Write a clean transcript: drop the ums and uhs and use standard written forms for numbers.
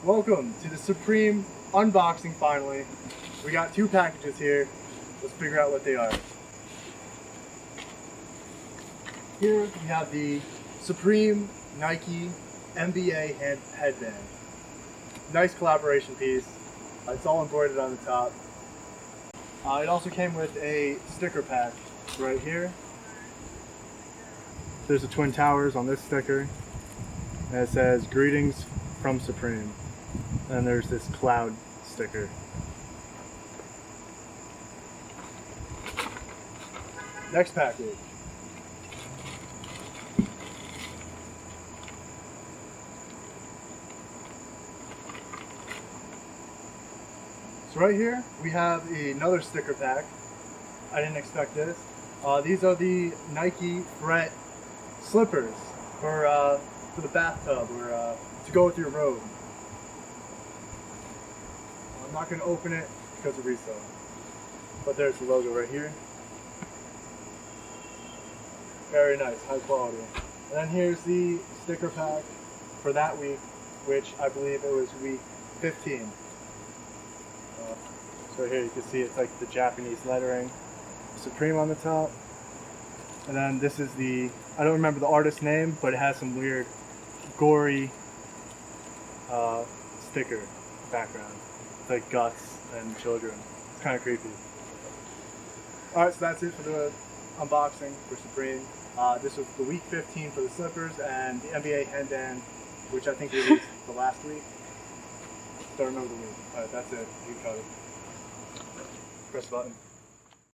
Welcome to the Supreme unboxing finally. We got two packages here. Let's figure out what they are. Here we have the Supreme Nike NBA headband. Nice collaboration piece. It's all embroidered on the top. It also came with a sticker pack right here. There's the Twin Towers on this sticker. And it says, "Greetings from Supreme." And there's this cloud sticker. Next package. So right here we have another sticker pack. I didn't expect this. These are the Nike Frette slippers for the bathtub or to go with your robe. I'm not going to open it because of resale. But there's the logo right here. Very nice, high quality. And then here's the sticker pack for that week, which I believe it was week 15. So here you can see it's like the Japanese lettering, Supreme on the top. And then this is I don't remember the artist's name, but it has some weird gory sticker background. It's like guts and children. It's kind of creepy. Alright, so that's it for the unboxing for Supreme. This was the week 15 for the slippers and the NBA headband, which I think released the last week. Don't remember the week. Alright, that's it. You cut it. Press the button.